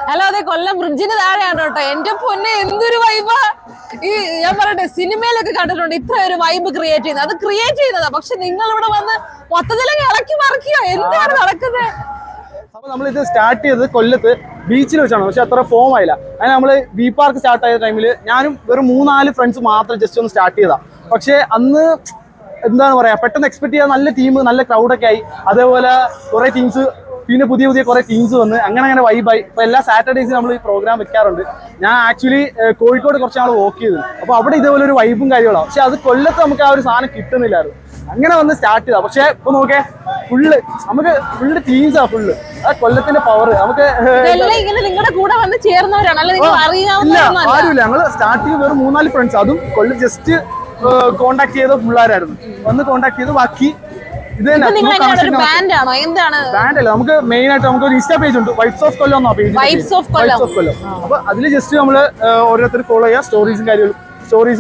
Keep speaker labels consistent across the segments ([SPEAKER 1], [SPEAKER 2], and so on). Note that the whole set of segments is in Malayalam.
[SPEAKER 1] ഹലോ, അതെ കൊല്ലം ബ്രിഡ്ജിന് താഴെയാണ് കേട്ടോ. എന്റെ പൊന്നെ എന്തൊരു വൈബാ! ഈ ഞാൻ പറയട്ടെ, സിനിമയിലൊക്കെ കണ്ടിട്ടുണ്ട് ഇത്ര ഒരു വൈബ് ക്രിയേറ്റ് ചെയ്യുന്നത്. അത് ക്രിയേറ്റ് ചെയ്യുന്നതാ. പക്ഷെ നിങ്ങൾ ഇവിടെ വന്ന് മൊത്തത്തിലൊക്കെ ഇളക്കി മറിക്കുക. എന്താണ് നടക്കുന്നത്?
[SPEAKER 2] അപ്പൊ നമ്മളിത് സ്റ്റാർട്ട് ചെയ്തത് കൊല്ലത്ത് ബീച്ചിൽ വെച്ചാണ്. പക്ഷെ അത്ര ഫോം ആയില്ല. അങ്ങനെ നമ്മള് ബി പാർക്ക് സ്റ്റാർട്ട് ആയ ടൈമിൽ ഞാനും വെറും 3-4 ഫ്രണ്ട്സ് മാത്രം ജസ്റ്റ് ഒന്ന് സ്റ്റാർട്ട് ചെയ്താ. പക്ഷെ അന്ന് എന്താണ് പറയാ, പെട്ടെന്ന് എക്സ്പെക്ട് ചെയ്യാൻ നല്ല ടീം, നല്ല ക്രൗഡൊക്കെ ആയി. അതേപോലെ കുറെ ടീംസ്, പിന്നെ പുതിയ കുറെ ടീംസ് വന്ന് അങ്ങനെ വൈബായി. ഇപ്പൊ എല്ലാ സാറ്റർഡേയ്സും നമ്മൾ ഈ പ്രോഗ്രാം വെക്കാറുണ്ട്. ഞാൻ ആക്ച്വലി കോഴിക്കോട് കുറച്ച് നാൾ വർക്ക് ചെയ്തു. അപ്പൊ അവിടെ ഇതേപോലെ ഒരു വൈബും കാര്യങ്ങളാണ്. പക്ഷെ അത് കൊല്ലത്ത് നമുക്ക് ആ ഒരു സാധനം കിട്ടുന്നില്ലായിരുന്നു. അങ്ങനെ വന്ന് സ്റ്റാർട്ട് ചെയ്താ. പക്ഷെ ഇപ്പൊ നോക്കേ, ഫുള്ള് ടീംസാ. ഫുള്ള് ആ കൊല്ലത്തിന്റെ പവർ നമുക്ക്
[SPEAKER 1] നിങ്ങളുടെ കൂടെ വന്ന് ചേർന്നവരാണ്.
[SPEAKER 2] ആരുമില്ല. ഞങ്ങള് സ്റ്റാർട്ടിങ് വെറും 3-4 ഫ്രണ്ട്സ്. അതും കൊല്ലം ജസ്റ്റ് കോണ്ടാക്ട് ചെയ്ത പിള്ളേരായിരുന്നു. വന്ന് കോണ്ടാക്ട് ചെയ്ത് ബാക്കി ബാൻഡല്ല. നമുക്ക് മെയിൻ ആയിട്ട് നമുക്ക് ഒരു ഇൻസ്റ്റാ പേജ് ഉണ്ട്, വൈബ്സ് ഓഫ് കൊല്ലം എന്നാ പേജ്. വൈബ്സ് ഓഫ് കൊല്ലം. അപ്പൊ അതില് ജസ്റ്റ് നമ്മള് ഓരോരുത്തർ ഫോളോ ചെയ്യുക, സ്റ്റോറീസും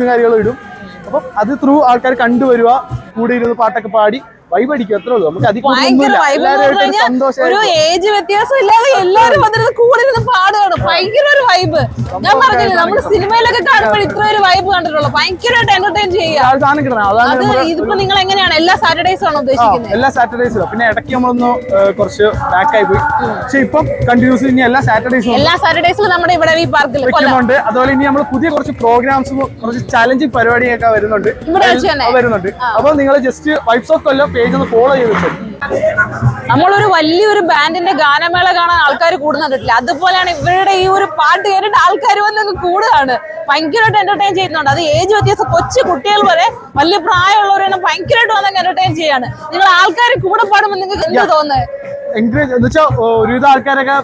[SPEAKER 2] കാര്യങ്ങളും ഇടും. അപ്പൊ അത് ത്രൂ ആൾക്കാർ കണ്ടുവരുക, കൂടെ ഇരുന്ന് പാട്ടൊക്കെ പാടി വൈബ് അടിക്കും. അത്രേ ഉള്ളൂ. നമുക്ക് അധികം
[SPEAKER 1] ഒരു ഏജ് വ്യത്യാസം ഇല്ലാതെ എല്ലാവരും വന്നിരുന്ന് കൂടെ ഇരുന്ന് പാടുകയാണ്. ഭയങ്കര ഒരു വൈബ്. ഞാൻ പറഞ്ഞില്ലേ, നമ്മള് സിനിമയിലൊക്കെ കാണുമ്പോൾ ഇത്ര ഒരു വൈബ് കണ്ടിട്ടുള്ളൂ. ഭയങ്കരമായിട്ട് എന്റർടൈൻ ചെയ്യുക. ഇതിപ്പോ നിങ്ങൾ എങ്ങനെയാണ് എല്ലാ സാറ്റർഡേയ്സും ആണോ ഉദ്ദേശിക്കുന്നത്?
[SPEAKER 2] എല്ലാ സാറ്റർഡേയ്സും. പിന്നെ ഇടയ്ക്ക് നമ്മളൊന്ന് കുറച്ച് ബാക്ക് ആയി പോയി. പക്ഷെ ഇപ്പം കണ്ടിന്യൂസ് ഇനി എല്ലാ സാറ്റർഡേയ്സിലും
[SPEAKER 1] നമ്മുടെ ഇവിടെ ഈ പാർക്കിൽ
[SPEAKER 2] വെക്കുന്നുണ്ട്. അതുപോലെ ഇനി നമ്മൾ പുതിയ കുറച്ച് പ്രോഗ്രാംസും കുറച്ച് ചാലഞ്ചിങ് പരിപാടിയൊക്കെ വരുന്നുണ്ട്. അപ്പൊ നിങ്ങൾ just vibes of Kollam page ഒന്ന് ഫോളോ ചെയ്തിട്ട്.
[SPEAKER 1] നമ്മളൊരു വലിയൊരു ബാൻഡിന്റെ ഗാനമേള കാണാൻ ആൾക്കാർ കൂടുന്നിട്ടില്ല. അതുപോലെയാണ് ഇവരുടെ ഈ ഒരു പാട്ട് കേട്ടിട്ട് ആൾക്കാർ വന്ന് കൂടുകയാണ്. ഭയങ്കരമായിട്ട് എന്റർടൈൻ ചെയ്യുന്നുണ്ട്. അത് ഏജ് വ്യത്യാസം, കൊച്ചു കുട്ടികൾ വരെ വലിയ പ്രായമുള്ളവരാണ് ഭയങ്കരമായിട്ട് വന്ന് എന്റർടൈൻ ചെയ്യാണ്. നിങ്ങൾ ആൾക്കാർ കൂടെ പാടുമ്പോൾ നിങ്ങൾക്ക് എന്ത് തോന്നുന്നത്?
[SPEAKER 2] എൻകറേജ് എന്ന് വെച്ചാൽ ഒരുവിധ ആൾക്കാരൊക്കെ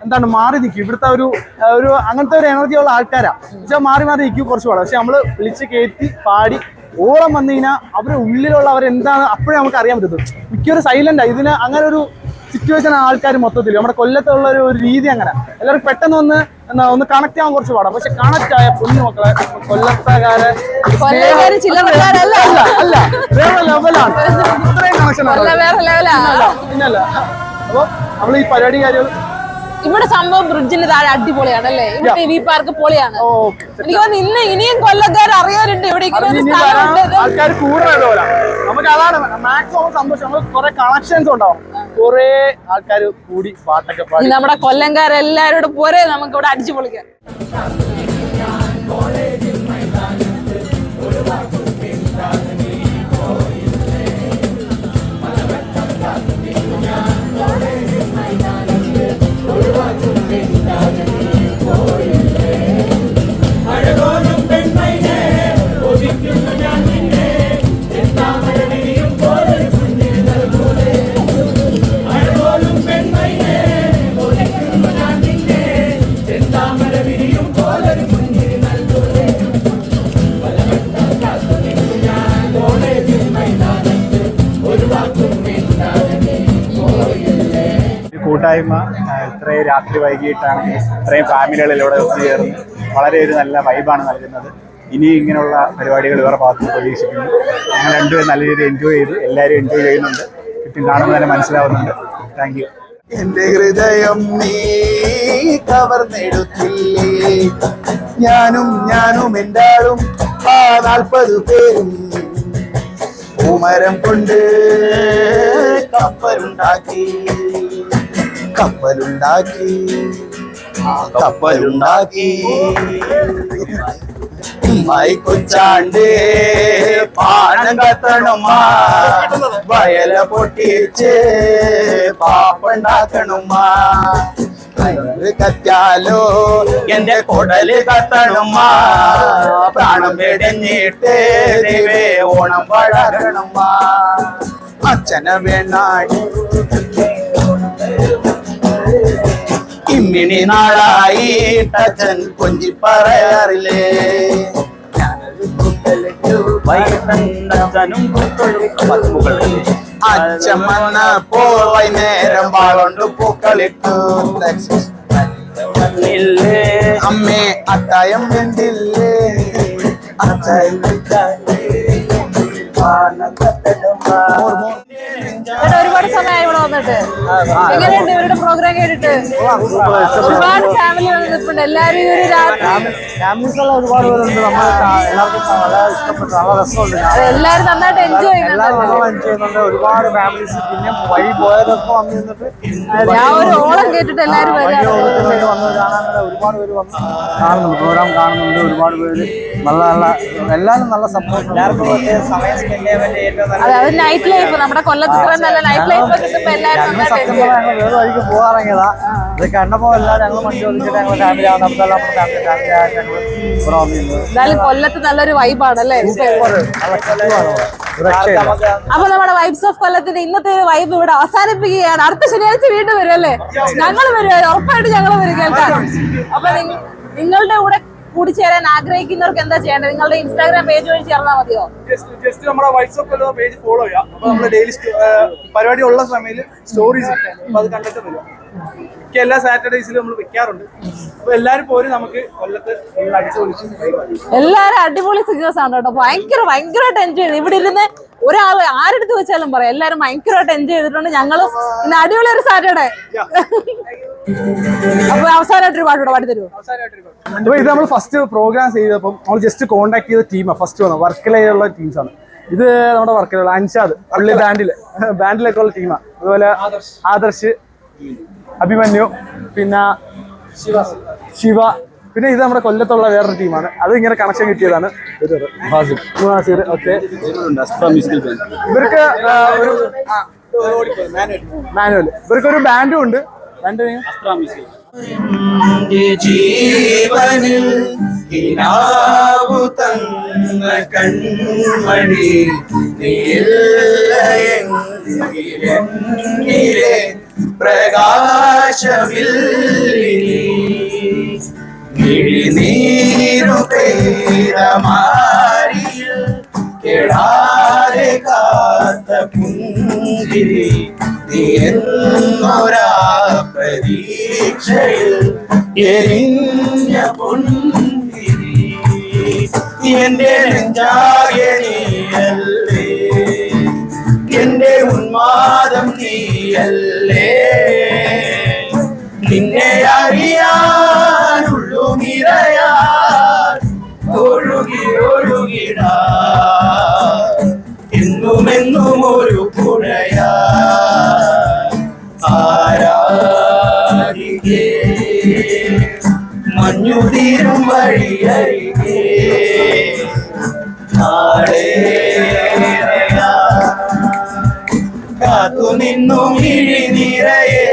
[SPEAKER 2] എന്താണ് മാറി നിൽക്കും. ഇവിടുത്തെ ഒരു അങ്ങനത്തെ ഒരു എനർജി ഉള്ള ആൾക്കാരാ. വെച്ചാൽ മാറി നിൽക്കും കുറച്ച് പാടാം. പക്ഷെ നമ്മള് വിളിച്ച് കയറ്റി പാടി ഓളം വന്നു കഴിഞ്ഞാൽ അവരുടെ ഉള്ളിലുള്ള അവരെന്താണ് അപ്പോഴേ നമുക്ക് അറിയാൻ പറ്റും. മിക്കൊരു സൈലന്റാ. ഇതിന് അങ്ങനെ ഒരു സിറ്റുവേഷൻ ആൾക്കാർ മൊത്തത്തിൽ നമ്മുടെ കൊല്ലത്തുള്ള ഒരു രീതി അങ്ങനെ എല്ലാവർക്കും പെട്ടെന്ന് ഒന്ന് കണക്ട് ആവാൻ കുറച്ച് പാടാം. പക്ഷെ കണക്ട് ആയ പൊന്നു മക്കളെ കൊല്ലത്തുകാരെ അല്ല, വേറെ ലെവലാണ്. ഇത്രയും കണക്ഷൻ പിന്നല്ല. അപ്പൊ നമ്മൾ ഈ പരിപാടി കാര്യങ്ങൾ
[SPEAKER 1] ഇവിടെ സംഭവം ബ്രിഡ്ജിന് താഴെ അടിപൊളിയാണ് അല്ലേ? ഇവിടെ വി പാർക്ക് പൊളിയാണ്. എനിക്ക് തോന്നുന്നു ഇനിയും കൊല്ലക്കാർ അറിയാറുണ്ട് ഇവിടെ
[SPEAKER 2] ആൾക്കാർ കൂടുതൽ. നമുക്ക് അതാണ് മാക്സിമം സന്തോഷം. നമുക്ക് കുറെ കണക്ഷൻസ് ഉണ്ടാവും. കുറെ ആൾക്കാർ കൂടി പാട്ടൊക്കെ പാടി
[SPEAKER 1] നമ്മുടെ കൊല്ലംകാരെല്ലാരോടും പോരെ നമുക്ക് ഇവിടെ അടിച്ചു പൊളിക്കാം.
[SPEAKER 3] കൂട്ടായ്മ ഇത്രയും രാത്രി വൈകിട്ടാണ് ഇത്രയും ഫാമിലികളിലൂടെ ഒത്തുചേർന്ന് വളരെ ഒരു നല്ല വൈബാണ് നൽകുന്നത്. ഇനി ഇങ്ങനെയുള്ള പരിപാടികൾ ഇവരുടെ ഭാഗത്ത് പ്രതീക്ഷിക്കുന്നു. ഞങ്ങൾ രണ്ടുപേരും നല്ല രീതിയിൽ എൻജോയ് ചെയ്തു. എല്ലാവരും എൻജോയ് ചെയ്യുന്നുണ്ട്. ചുറ്റും കാണുമ്പോൾ തന്നെ മനസ്സിലാവുന്നുണ്ട്. Thank you.
[SPEAKER 4] എന്റെ ഹൃദയം നീ കവർന്നെടുത്തില്ലേ, ഞാനും എൻ്റെ ആളും 40 പേരും പൂമരം കൊണ്ട് കപ്പലുണ്ടാക്കി കപ്പലുണ്ടാക്കി കൊച്ചാണ്ട് പാനം കത്തണുമ്മ വയല പൊട്ടിച്ച് പാപ്പുണ്ടാക്കണുമ്മ കറ്റാലോ എന്റെ കൊടല് കത്തണുമ്മ പ്രാണം വെടിഞ്ഞിട്ട് ദൈവേ ഓണം പഴകണുമ്മ അച്ഛനെ വേണാടി ഇമ്മിണി നാളായി അച്ഛൻ കൊഞ്ചി പറയാറില്ലേ അച്ഛൻ വന്നപ്പോൾ വൈകുന്നേരം വാളുണ്ട് പൂക്കളിട്ടു അമ്മേ അത്തായം വെന്തില്ലേ അത്തായം
[SPEAKER 1] ഒരുപാട് സമയമായി ഇവിടെ വന്നിട്ട്. എങ്ങനെയുണ്ട് ഇവരുടെ പ്രോഗ്രാം കേട്ടിട്ട്? ഒരുപാട് ഫാമിലി വന്നിട്ടുണ്ട്. എല്ലാരും ഈ ഒരു
[SPEAKER 2] ഒരുപാട് പേരുണ്ട്. എല്ലാവർക്കും വളരെ ഇഷ്ടപ്പെട്ടു, നല്ല രസമുണ്ട്.
[SPEAKER 1] എല്ലാരും നന്നായിട്ട് എൻജോയ്
[SPEAKER 2] ചെയ്യുന്നുണ്ട്. ഒരുപാട് ഫാമിലീസ് പിന്നെ വഴി പോയതൊക്കെ വന്നു നിന്നിട്ട്
[SPEAKER 1] ഞാൻ ഒരു ഓളം കേട്ടിട്ട് എല്ലാരും വരികയാണ്.
[SPEAKER 2] വന്ന് കാണാൻ ഒരുപാട് പേര് വന്ന് കാണുന്നുണ്ട്, പ്രോഗ്രാം കാണുന്നുണ്ട്. ഒരുപാട് പേര് നല്ല നല്ല എല്ലാവരും നല്ല സപ്പോർട്ട്. എല്ലാവർക്കും സമയം സ്പെൻഡ് ചെയ്യാൻ വേണ്ടി ഏറ്റവും
[SPEAKER 1] അത് നൈറ്റ് ലൈഫ് നമ്മുടെ കൊല്ലത്ത് ഇത്രയും നല്ല നൈറ്റ് ലൈഫ് കിട്ടുമ്പോ എല്ലാരും നന്നായിട്ട് enjoy ചെയ്യും.
[SPEAKER 2] വേറെ വഴിക്ക് പോകാറങ്ങിയതാ. ഇത് കണ്ടപ്പോ എല്ലാം ഞങ്ങൾ വണ്ടി ഒന്നിച്ചിട്ട് ഞങ്ങൾ ഫാമിലി ആവുന്നതെല്ലാം ഫാമിലി ആയിട്ട് ഞങ്ങൾ ഇവിടെ വന്നിരുന്നത്.
[SPEAKER 1] എന്തായാലും കൊല്ലത്ത് നല്ലൊരു വൈബാണ് അല്ലേ? അപ്പൊ നമ്മുടെ വൈബ്സ് ഓഫ് കൊല്ലത്തിന്റെ ഇന്നത്തെ ഒരു വൈബ് ഇവിടെ അവസാനിപ്പിക്കുകയാണ്. അടുത്ത ശനിയാഴ്ച വീണ്ടും വരും അല്ലേ? ഞങ്ങൾ വരും, ഉറപ്പായിട്ട് ഞങ്ങൾ വരും കേൾക്കാൻ. അപ്പൊ നിങ്ങളുടെ കൂടെ കൂടിച്ചേരാൻ ആഗ്രഹിക്കുന്നവർക്ക് എന്താ ചെയ്യേണ്ടത്? നിങ്ങളുടെ ഇൻസ്റ്റാഗ്രാം പേജ് വഴി ചേർന്നാൽ മതിയോ?
[SPEAKER 2] ജസ്റ്റ് നമ്മുടെ vibes of Kollam page follow ചെയ്യാം. അപ്പൊ നമ്മുടെ ഡെയിലി പരിപാടി ഉള്ള സമയത്ത് സ്റ്റോറീസ് അപ്പൊ അത് കണ്ടിട്ട് വരും. എല്ലാ സാറ്റർഡേസിലും നമ്മൾ വെക്കാറുണ്ട്. അപ്പൊ എല്ലാരും പോരും, നമുക്ക് കൊല്ലത്ത് അടിച്ചു പൊളിച്ച്
[SPEAKER 1] എല്ലാരും അടിപൊളി സിംഗേഴ്സ് ആണ് കേട്ടോ. ഭയങ്കരമായിട്ട് എൻജോയ് ചെയ്തു. ഇവിടെ ഇരുന്ന് ഒരാൾ ആരെടുത്ത് വെച്ചാലും പറയാം, എല്ലാരും ഭയങ്കരമായിട്ട് എൻജോയ് ചെയ്തിട്ടുണ്ട്. ഞങ്ങളും ഇന്ന് അടിപൊളി ഒരു സാറ്റർഡേ. അപ്പൊ അവസാനമായിട്ടൊരു പാട്ടോടെ പാടി തരുമോ?
[SPEAKER 2] അപ്പൊ ഇത് നമ്മൾ ഫസ്റ്റ് പ്രോഗ്രാം ചെയ്തപ്പോൾ നമ്മൾ ജസ്റ്റ് കോൺടാക്ട് ചെയ്ത ടീമാണ് ഫസ്റ്റ് വന്നത്. വർക്കലയിലുള്ള ടീംസാണ് ഇത്. നമ്മുടെ വർക്കലുള്ള അൻഷാദ് പുള്ളി ബാൻഡിലൊക്കെ ഉള്ള ടീമാണ്. അതുപോലെ ആദർശ്, അഭിമന്യു, പിന്നെ ശിവ, പിന്നെ ഇത് നമ്മുടെ കൊല്ലത്തുള്ള വേറൊരു ടീമാണ്. അത് ഇങ്ങനെ കണക്ഷൻ കിട്ടിയതാണ്. ഓക്കെ, ഇവർക്ക് മാനുവൽ, ഇവർക്കൊരു ബാൻഡും ഉണ്ട്.
[SPEAKER 4] ജീവനിൽ കിനാവു തന്ന കൺമണി നീലയെങ്കിലെ പ്രകാശമില്ലീരു പെയ്ത മാരിയിൽ കെടാതെ കാത്ത പുഞ്ചിരി എന്നൊരാ പ്രതീക്ഷയിൽ എരിഞ്ഞ പുഞ്ചിരി എന്റെ നെഞ്ചാകെ നീയല്ലേ, എന്റെ ഉന്മാദം നീയല്ലേ, നിന്നെ അറിയാനുള്ളു നിറയാൻ ഒഴുകി ഒഴുകിടാ എന്നുമെന്നും ഒരു പുഴയാ ആരാധികേ മഞ്ഞുതീരും വഴിയരികേ കാത്തു നിന്നും ഇഴി നിറയേ